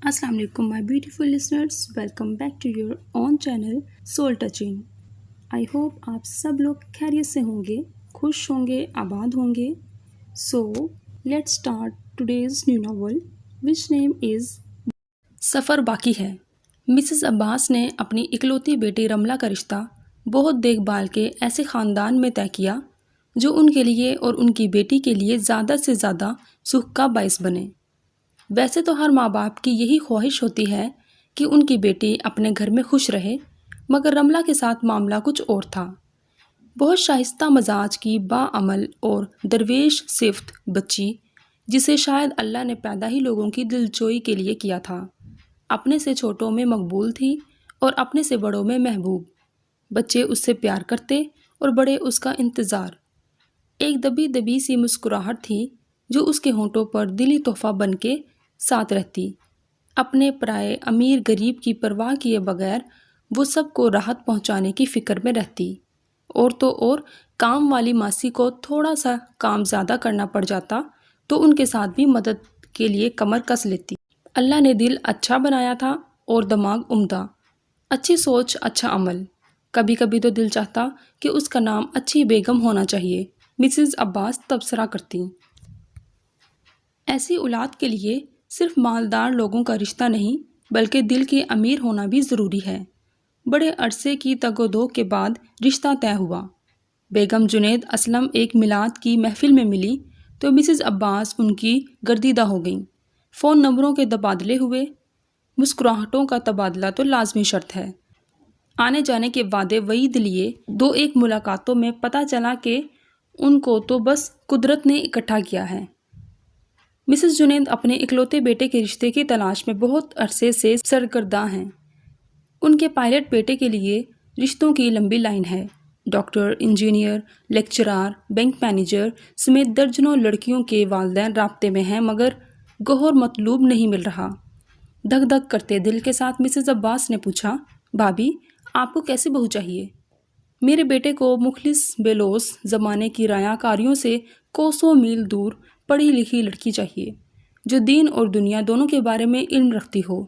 السلام علیکم my beautiful listeners, welcome back to your own channel soul touching. I hope آپ سب لوگ خیریت سے ہوں گے، خوش ہوں گے، آباد ہوں گے۔ So let start today's new novel which name is سفر باقی ہے۔ مسز عباس نے اپنی اکلوتی بیٹی رملہ کا رشتہ بہت دیکھ بھال کے ایسے خاندان میں طے کیا جو ان کے لیے اور ان کی بیٹی کے لیے زیادہ سے زیادہ سکھ کا باعث بنے۔ ویسے تو ہر ماں باپ کی یہی خواہش ہوتی ہے کہ ان کی بیٹی اپنے گھر میں خوش رہے، مگر رملہ کے ساتھ معاملہ کچھ اور تھا۔ بہت شائستہ مزاج کی باعمل اور درویش صفت بچی، جسے شاید اللہ نے پیدا ہی لوگوں کی دلجوئی کے لیے کیا تھا، اپنے سے چھوٹوں میں مقبول تھی اور اپنے سے بڑوں میں محبوب۔ بچے اس سے پیار کرتے اور بڑے اس کا انتظار۔ ایک دبی دبی سی مسکراہٹ تھی جو اس کے ہونٹوں پر دلی تحفہ بن کے ساتھ رہتی۔ اپنے پرائے امیر غریب کی پرواہ کیے بغیر وہ سب کو راحت پہنچانے کی فکر میں رہتی۔ اور تو اور کام والی ماسی کو تھوڑا سا کام زیادہ کرنا پڑ جاتا تو ان کے ساتھ بھی مدد کے لیے کمر کس لیتی۔ اللہ نے دل اچھا بنایا تھا اور دماغ عمدہ، اچھی سوچ اچھا عمل۔ کبھی کبھی تو دل چاہتا کہ اس کا نام اچھی بیگم ہونا چاہیے، مسز عباس تبصرہ کرتی۔ ایسی اولاد کے لیے صرف مالدار لوگوں کا رشتہ نہیں بلکہ دل کے امیر ہونا بھی ضروری ہے۔ بڑے عرصے کی تگ و دو کے بعد رشتہ طے ہوا۔ بیگم جنید اسلم ایک میلاد کی محفل میں ملی تو مسز عباس ان کی گردیدہ ہو گئیں۔ فون نمبروں کے تبادلے ہوئے، مسکراہٹوں کا تبادلہ تو لازمی شرط ہے۔ آنے جانے کے وعدے وعید لیے دو ایک ملاقاتوں میں پتہ چلا کہ ان کو تو بس قدرت نے اکٹھا کیا ہے۔ مسز جنید اپنے اکلوتے بیٹے کے رشتے کی تلاش میں بہت عرصے سے سرگرداں ہیں۔ ان کے پائلٹ بیٹے کے لیے رشتوں کی لمبی لائن ہے۔ Doctor, engineer, lecturer, bank manager سمیت درجنوں لڑکیوں کے والدین رابطے میں ہیں، مگر گوہر مطلوب نہیں مل رہا۔ دھک دھک کرتے دل کے ساتھ مسز عباس نے پوچھا، بھابی آپ کو کیسی بہو چاہیے؟ میرے بیٹے کو مخلص بے لوث زمانے کی رعایا کاریوں سے کوسوں میل دور پڑھی لکھی لڑکی چاہیے، جو دین اور دنیا دونوں کے بارے میں علم رکھتی ہو۔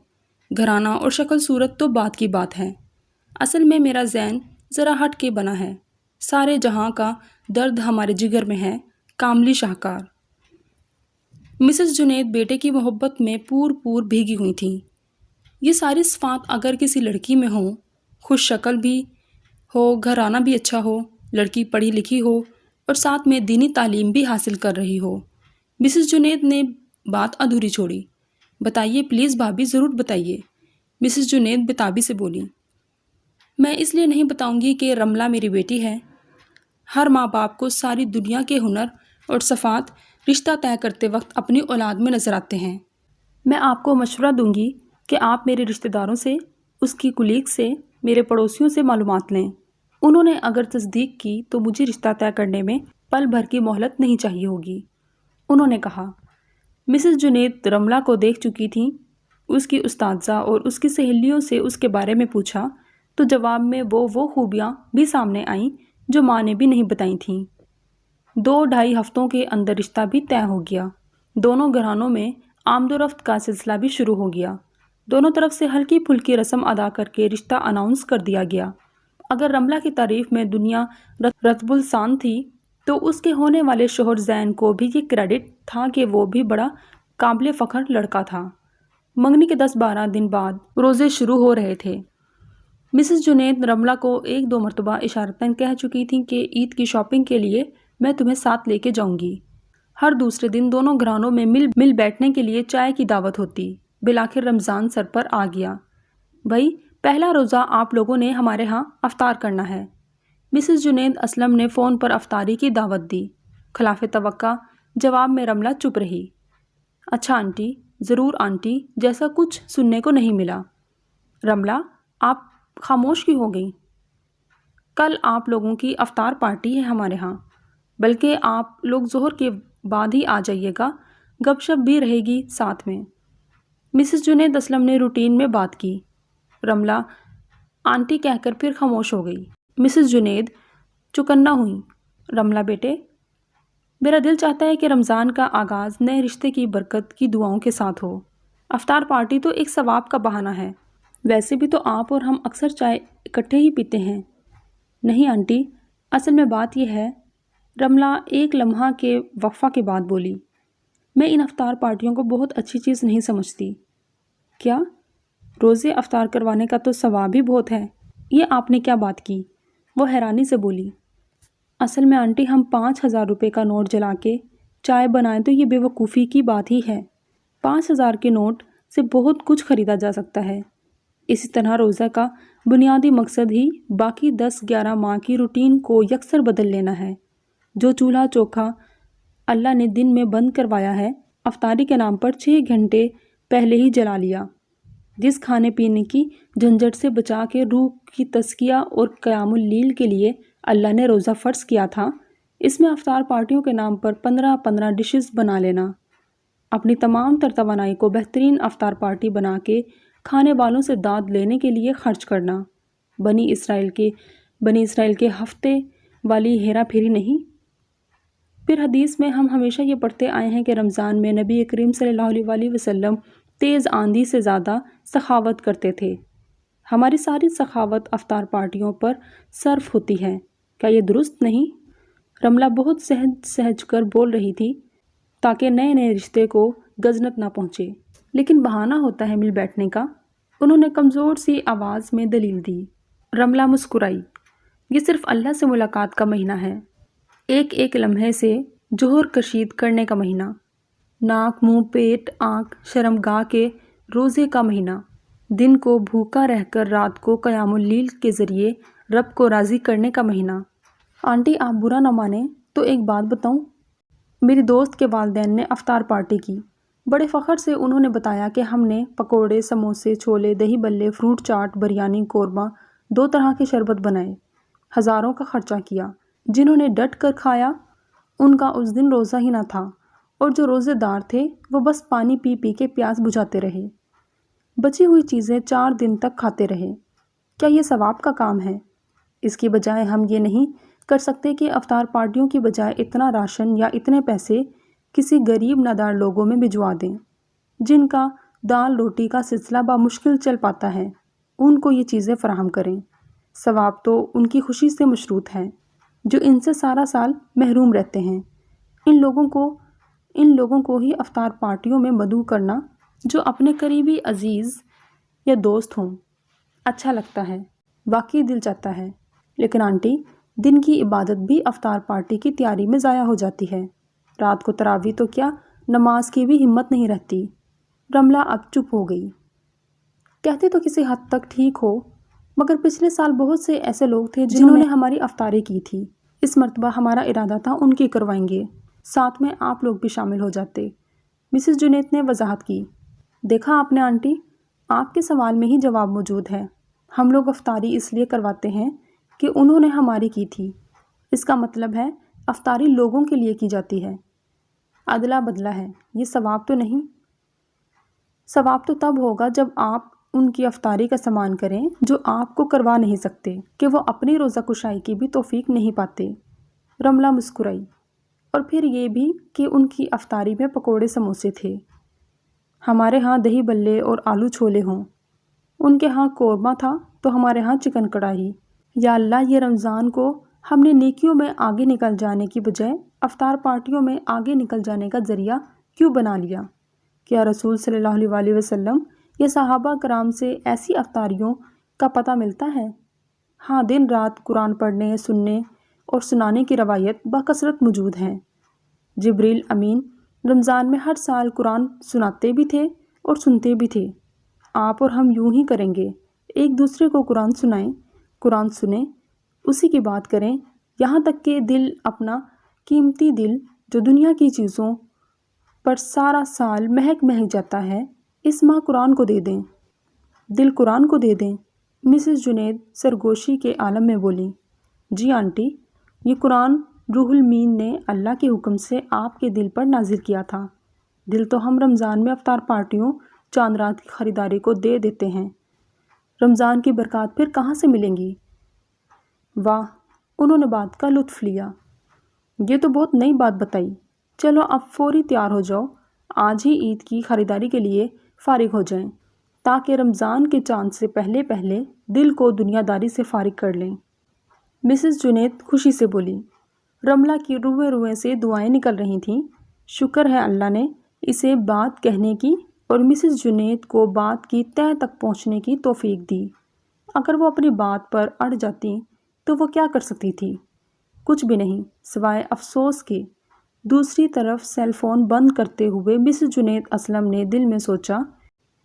گھرانہ اور شکل صورت تو بات کی بات ہے، اصل میں میرا ذہن ذرا ہٹ کے بنا ہے۔ سارے جہاں کا درد ہمارے جگر میں ہے، کاملی شاہکار۔ مسز جنید بیٹے کی محبت میں پور پور بھیگی ہوئی تھیں۔ یہ ساری صفات اگر کسی لڑکی میں ہوں، خوش شکل بھی ہو، گھرانہ بھی اچھا ہو، لڑکی پڑھی لکھی ہو اور ساتھ میں دینی تعلیم بھی حاصل کر رہی ہو۔ مسز جنید نے بات ادھوری چھوڑی۔ بتائیے پلیز بھابی، ضرور بتائیے، مسز جنید بتابی سے بولی۔ میں اس لیے نہیں بتاؤں گی کہ رملہ میری بیٹی ہے۔ ہر ماں باپ کو ساری دنیا کے ہنر اور صفات رشتہ طے کرتے وقت اپنی اولاد میں نظر آتے ہیں۔ میں آپ کو مشورہ دوں گی کہ آپ میرے رشتہ داروں سے، اس کی کولیگ سے، میرے پڑوسیوں سے معلومات لیں۔ انہوں نے اگر تصدیق کی تو مجھے رشتہ طے کرنے میں پل بھر کی مہلت نہیں چاہیے ہوگی، انہوں نے کہا۔ مسز جنید رملہ کو دیکھ چکی تھیں۔ اس کی استاذہ اور اس کی سہیلیوں سے اس کے بارے میں پوچھا تو جواب میں وہ خوبیاں بھی سامنے آئیں جو ماں نے بھی نہیں بتائی تھیں۔ 2-2.5 ہفتوں کے اندر رشتہ بھی طے ہو گیا۔ دونوں گھرانوں میں آمد و رفت کا سلسلہ بھی شروع ہو گیا۔ دونوں طرف سے ہلکی پھلکی رسم ادا کر کے رشتہ اناؤنس کر دیا گیا۔ اگر رملہ کی تعریف میں دنیا رطب السان تھی تو اس کے ہونے والے شوہر زین کو بھی یہ کریڈٹ تھا کہ وہ بھی بڑا قابل فخر لڑکا تھا۔ منگنی کے 10-12 دن بعد روزے شروع ہو رہے تھے۔ مسز جنید رملہ کو 1-2 مرتبہ اشارتاً کہہ چکی تھیں کہ عید کی شاپنگ کے لیے میں تمہیں ساتھ لے کے جاؤں گی۔ ہر دوسرے دن دونوں گھرانوں میں مل بیٹھنے کے لیے چائے کی دعوت ہوتی۔ بالآخر رمضان سر پر آ گیا۔ بھائی پہلا روزہ آپ لوگوں نے ہمارے ہاں افطار کرنا ہے۔ مسز جنید اسلم نے فون پر افطاری کی دعوت دی۔ خلاف توقع جواب میں رملہ چپ رہی۔ اچھا آنٹی، ضرور آنٹی جیسا کچھ سننے کو نہیں ملا۔ رملہ آپ خاموش کیوں ہو گئیں؟ کل آپ لوگوں کی افطار پارٹی ہے ہمارے ہاں، بلکہ آپ لوگ ظہر کے بعد ہی آ جائیے گا، گپ شپ بھی رہے گی ساتھ میں۔ مسز جنید اسلم نے روٹین میں بات کی۔ رملہ آنٹی کہہ کر پھر خاموش ہو گئی۔ مسز جنید چکنا ہوئیں۔ رملہ بیٹے، میرا دل چاہتا ہے کہ رمضان کا آغاز نئے رشتے کی برکت کی دعاؤں کے ساتھ ہو۔ افطار پارٹی تو ایک ثواب کا بہانہ ہے، ویسے بھی تو آپ اور ہم اکثر چائے اکٹھے ہی پیتے ہیں۔ نہیں آنٹی، اصل میں بات یہ ہے، رملہ ایک لمحہ کے وقفہ کے بعد بولی، میں ان افطار پارٹیوں کو بہت اچھی چیز نہیں سمجھتی۔ کیا؟ روزے افطار کروانے کا تو ثواب ہی بہت ہے، یہ آپ نے کیا بات کی؟ وہ حیرانی سے بولی۔ اصل میں آنٹی، ہم 5,000 روپے کا نوٹ جلا کے چائے بنائیں تو یہ بے وقوفی کی بات ہی ہے۔ 5,000 کے نوٹ سے بہت کچھ خریدا جا سکتا ہے۔ اسی طرح روزہ کا بنیادی مقصد ہی باقی 10-11 ماہ کی روٹین کو یکسر بدل لینا ہے۔ جو چولہا چوکھا اللہ نے دن میں بند کروایا ہے، افطاری کے نام پر 6 گھنٹے پہلے ہی جلا لیا۔ جس کھانے پینے کی جھنجھٹ سے بچا کے روح کی تزکیہ اور قیام اللیل کے لیے اللہ نے روزہ فرض کیا تھا، اس میں افطار پارٹیوں کے نام پر 15 ڈشز بنا لینا، اپنی تمام تر توانائی کو بہترین افطار پارٹی بنا کے کھانے والوں سے داد لینے کے لیے خرچ کرنا، بنی اسرائیل کے ہفتے والی ہیرا پھیری نہیں۔ پھر حدیث میں ہم ہمیشہ یہ پڑھتے آئے ہیں کہ رمضان میں نبی کریم صلی اللہ علیہ وسلم تیز آندھی سے زیادہ سخاوت کرتے تھے۔ ہماری ساری سخاوت افطار پارٹیوں پر صرف ہوتی ہے، کیا یہ درست نہیں؟ رملہ بہت سہج کر بول رہی تھی تاکہ نئے رشتے کو گزنت نہ پہنچے، لیکن بہانہ ہوتا ہے مل بیٹھنے کا، انہوں نے کمزور سی آواز میں دلیل دی۔ رملہ مسکرائی۔ یہ صرف اللہ سے ملاقات کا مہینہ ہے، ایک لمحے سے جوہر کشید کرنے کا مہینہ، ناک منہ پیٹ آنکھ شرمگاہ کے روزے کا مہینہ، دن کو بھوکا رہ کر رات کو قیام اللیل کے ذریعے رب کو راضی کرنے کا مہینہ۔ آنٹی آپ برا نہ مانیں تو ایک بات بتاؤں، میری دوست کے والدین نے افطار پارٹی کی، بڑے فخر سے انہوں نے بتایا کہ ہم نے پکوڑے، سموسے، چھولے، دہی بلے، فروٹ چاٹ، بریانی، قورمہ، 2 طرح کے شربت بنائے، ہزاروں کا خرچہ کیا۔ جنہوں نے ڈٹ کر کھایا ان کا اس دن روزہ ہی نہ تھا، اور جو روزے دار تھے وہ بس پانی پی پی کے پیاس بجھاتے رہے، بچی ہوئی چیزیں 4 دن تک کھاتے رہے۔ کیا یہ ثواب کا کام ہے؟ اس کی بجائے ہم یہ نہیں کر سکتے کہ افطار پارٹیوں کی بجائے اتنا راشن یا اتنے پیسے کسی غریب نادار لوگوں میں بھجوا دیں، جن کا دال روٹی کا سلسلہ بامشکل چل پاتا ہے، ان کو یہ چیزیں فراہم کریں۔ ثواب تو ان کی خوشی سے مشروط ہے جو ان سے سارا سال محروم رہتے ہیں۔ ان لوگوں کو ہی افطار پارٹیوں میں مدعو کرنا جو اپنے قریبی عزیز یا دوست ہوں اچھا لگتا ہے، واقعی دل چاہتا ہے، لیکن آنٹی دن کی عبادت بھی افطار پارٹی کی تیاری میں ضائع ہو جاتی ہے۔ رات کو تراویح تو کیا نماز کی بھی ہمت نہیں رہتی۔ رملہ اب چپ ہو گئی۔ کہتے تو کسی حد تک ٹھیک ہو، مگر پچھلے سال بہت سے ایسے لوگ تھے جنہوں نے ہماری افطاری کی تھی، اس مرتبہ ہمارا ارادہ تھا ان کی کروائیں گے، ساتھ میں آپ لوگ بھی شامل ہو جاتے، مسز جنید نے وضاحت کی۔ دیکھا آپ نے آنٹی، آپ کے سوال میں ہی جواب موجود ہے، ہم لوگ افطاری اس لیے کرواتے ہیں کہ انہوں نے ہماری کی تھی، اس کا مطلب ہے افطاری لوگوں کے لیے کی جاتی ہے، ادلا بدلا ہے، یہ ثواب تو نہیں۔ ثواب تو تب ہوگا جب آپ ان کی افطاری کا سامان کریں جو آپ کو کروا نہیں سکتے، کہ وہ اپنی روزہ کشائی کی بھی توفیق نہیں پاتے۔ رملہ مسکرائی۔ اور پھر یہ بھی کہ ان کی افطاری میں پکوڑے سموسے تھے، ہمارے ہاں دہی بلے اور آلو چھولے ہوں، ان کے ہاں قورمہ تھا تو ہمارے ہاں چکن کڑھائی۔ یا اللہ، یہ رمضان کو ہم نے نیکیوں میں آگے نکل جانے کی بجائے افطار پارٹیوں میں آگے نکل جانے کا ذریعہ کیوں بنا لیا؟ کیا رسول صلی اللہ علیہ وسلم یا صحابہ کرام سے ایسی افطاریوں کا پتہ ملتا ہے؟ ہاں، دن رات قرآن پڑھنے، سننے اور سنانے کی روایت بکثرت موجود ہیں۔ جبریل امین رمضان میں ہر سال قرآن سناتے بھی تھے اور سنتے بھی تھے۔ آپ اور ہم یوں ہی کریں گے، ایک دوسرے کو قرآن سنائیں، قرآن سنیں، اسی کی بات کریں، یہاں تک کہ دل، اپنا قیمتی دل جو دنیا کی چیزوں پر سارا سال مہک جاتا ہے، اس ماہ قرآن کو دے دیں، دل قرآن کو دے دیں۔ مسز جنید سرگوشی کے عالم میں بولی، جی آنٹی، یہ قرآن روح المین نے اللہ کے حکم سے آپ کے دل پر نازل کیا تھا، دل تو ہم رمضان میں افطار پارٹیوں، چاند رات کی خریداری کو دے دیتے ہیں، رمضان کی برکات پھر کہاں سے ملیں گی؟ واہ، انہوں نے بات کا لطف لیا، یہ تو بہت نئی بات بتائی، چلو اب فوری تیار ہو جاؤ، آج ہی عید کی خریداری کے لیے فارغ ہو جائیں تاکہ رمضان کے چاند سے پہلے پہلے دل کو دنیا داری سے فارغ کر لیں۔ مسز جنید خوشی سے بولی۔ رملہ کی روئے روئے سے دعائیں نکل رہی تھیں۔ شکر ہے اللہ نے اسے بات کہنے کی اور مسز جنید کو بات کی تہہ تک پہنچنے کی توفیق دی۔ اگر وہ اپنی بات پر اڑ جاتی تو وہ کیا کر سکتی تھی؟ کچھ بھی نہیں سوائے افسوس کے۔ دوسری طرف سیل فون بند کرتے ہوئے مسز جنید اسلم نے دل میں سوچا،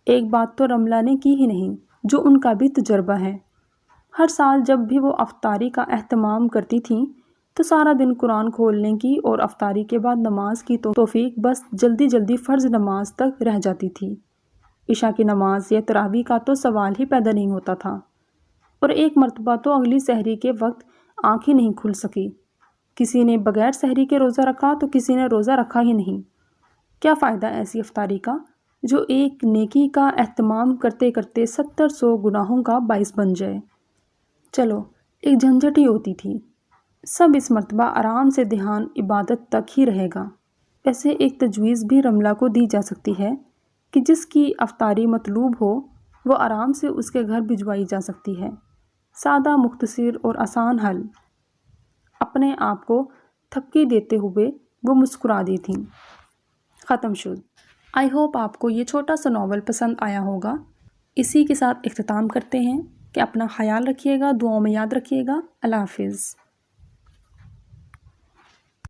ایک بات تو رملہ نے کی ہی نہیں جو ان کا بھی تجربہ ہے۔ ہر سال جب بھی وہ افطاری کا اہتمام کرتی تھیں تو سارا دن قرآن کھولنے کی اور افطاری کے بعد نماز کی توفیق بس جلدی جلدی فرض نماز تک رہ جاتی تھی۔ عشاء کی نماز یا تراویح کا تو سوال ہی پیدا نہیں ہوتا تھا، اور ایک مرتبہ تو اگلی سحری کے وقت آنکھ ہی نہیں کھل سکی۔ کسی نے بغیر سحری کے روزہ رکھا تو کسی نے روزہ رکھا ہی نہیں۔ کیا فائدہ ایسی افطاری کا جو ایک نیکی کا اہتمام کرتے کرتے 70-100 گناہوں کا باعث بن جائے؟ چلو ایک جھنجھٹ ہی ہوتی تھی۔ سب اس مرتبہ آرام سے دھیان عبادت تک ہی رہے گا۔ ویسے ایک تجویز بھی رملہ کو دی جا سکتی ہے کہ جس کی افطاری مطلوب ہو وہ آرام سے اس کے گھر بھجوائی جا سکتی ہے۔ سادہ، مختصر اور آسان حل۔ اپنے آپ کو تھپکی دیتے ہوئے وہ مسکرا دی تھیں۔ ختم شد۔ آئی ہوپ آپ کو یہ چھوٹا سا ناول پسند آیا ہوگا۔ اسی کے ساتھ اختتام کرتے ہیں کہ اپنا خیال رکھیے گا، دعاؤں میں یاد رکھیے گا۔ اللہ حافظ۔